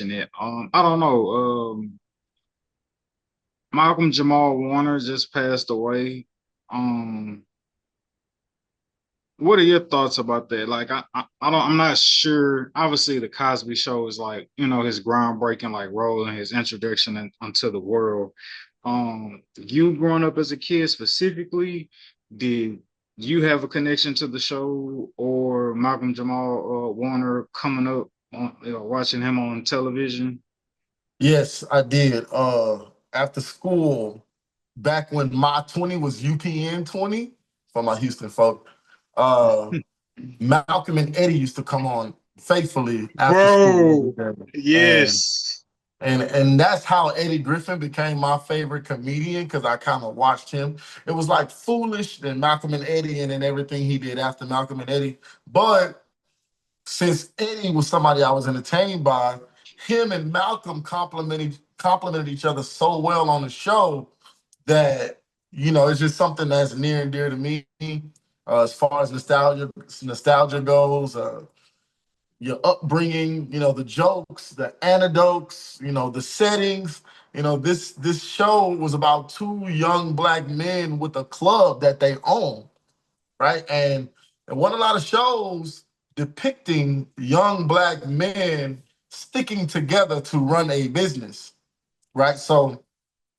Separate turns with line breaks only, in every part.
it. I don't know. Malcolm Jamal Warner just passed away. Um, what are your thoughts about that? Like, I don't, I'm not sure. Obviously, the Cosby Show is like, his groundbreaking like role and his introduction onto the world. You growing up as a kid specifically, did you have a connection to the show or Malcolm Jamal Warner coming up on, watching him on television?
Yes, I did. After school, back when my 20 was UPN 20 for my Houston folk, uh, Malcolm and Eddie used to come on faithfully after school every
Bro,
day. And
yes.
and that's how Eddie Griffin became my favorite comedian because I kind of watched him. It was like Foolish, then Malcolm and Eddie, and then everything he did after Malcolm and Eddie. But since Eddie was somebody I was entertained by, him and Malcolm complimented each other so well on the show that it's just something that's near and dear to me. As far as nostalgia goes, your upbringing, the jokes, the anecdotes, the settings. This show was about two young black men with a club that they own, right? And it wasn't a lot of shows depicting young black men sticking together to run a business, right? So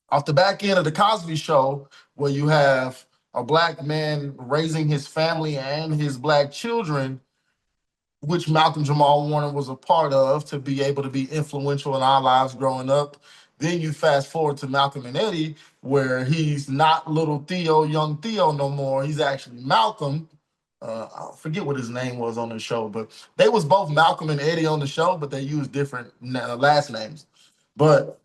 off the back end of the Cosby Show, where you have a black man raising his family and his black children, which Malcolm Jamal Warner was a part of to be able to be influential in our lives growing up. Then you fast forward to Malcolm and Eddie, where he's not little Theo, young Theo no more. He's actually Malcolm. I forget what his name was on the show, but they was both Malcolm and Eddie on the show, but they used different last names. But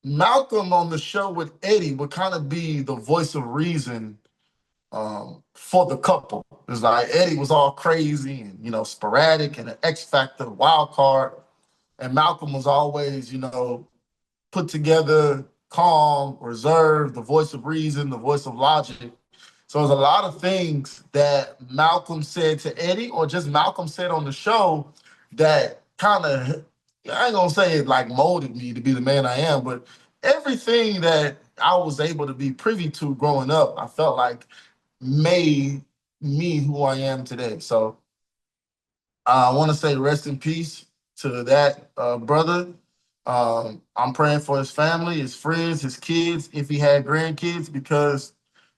Malcolm on the show with Eddie would kind of be the voice of reason for the couple. It's like Eddie was all crazy and sporadic and an X Factor wild card, and Malcolm was always put together, calm, reserved, the voice of reason, the voice of logic. So there's a lot of things that Malcolm said to Eddie, or just Malcolm said on the show, that kind of, I ain't gonna say it like molded me to be the man I am, but everything that I was able to be privy to growing up, I felt like made me who I am today. So I want to say rest in peace to that brother. I'm praying for his family, his friends, his kids, if he had grandkids, because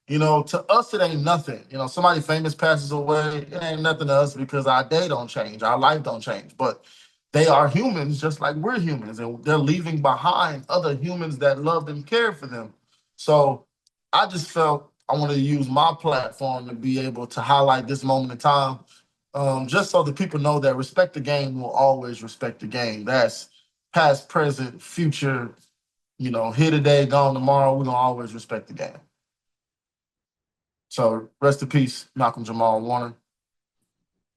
to us it ain't nothing. Somebody famous passes away, it ain't nothing to us because our day don't change, our life don't change. But they are humans just like we're humans, and they're leaving behind other humans that loved and cared for them. So I just felt I wanted to use my platform to be able to highlight this moment in time, just so that people know that respect the game will always respect the game. That's past, present, future. Here today, gone tomorrow. We're gonna always respect the game. So rest in peace, Malcolm Jamal Warner.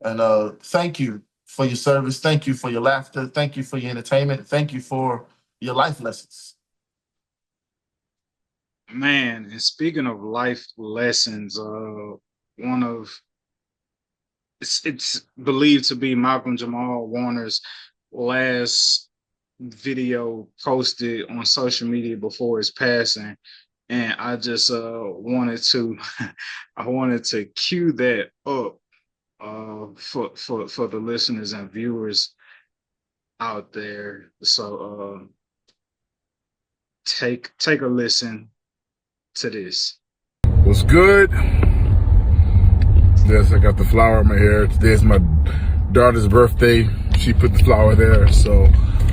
And thank you for your service. Thank you for your laughter. Thank you for your entertainment. Thank you for your life lessons.
Man, and speaking of life lessons, one of it's believed to be Malcolm Jamal Warner's last video posted on social media before his passing, and I just wanted to I wanted to cue that up for the listeners and viewers out there. So take a listen to this.
What's good? Yes, I got the flower in my hair. Today's my daughter's birthday. She put the flower there, so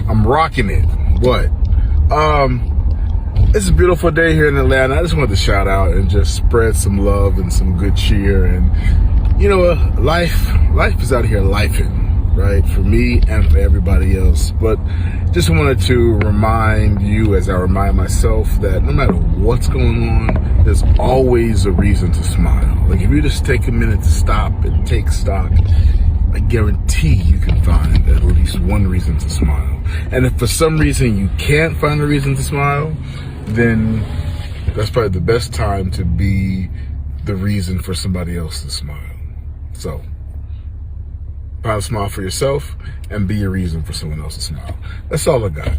I'm rocking it. What? It's a beautiful day here in Atlanta. I just wanted to shout out and just spread some love and some good cheer. And life is out here lifing, right? For me and for everybody else. But just wanted to remind you, as I remind myself, that no matter what's going on, there's always a reason to smile. Like if you just take a minute to stop and take stock, I guarantee you can find at least one reason to smile. And if for some reason you can't find a reason to smile, then that's probably the best time to be the reason for somebody else to smile. So Find a smile for yourself and be a reason for someone else to smile. That's all I got.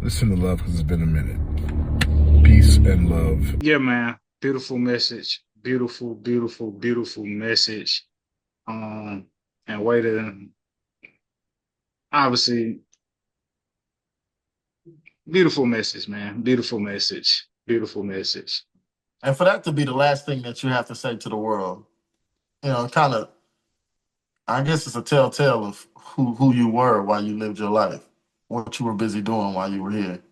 Listen to love because it's been a minute. Peace and love.
Yeah, man. Beautiful message. Beautiful, beautiful, beautiful message. And way to obviously beautiful message, man. Beautiful message. Beautiful message.
And for that to be the last thing that you have to say to the world, kind of, I guess it's a telltale of who you were while you lived your life, what you were busy doing while you were here.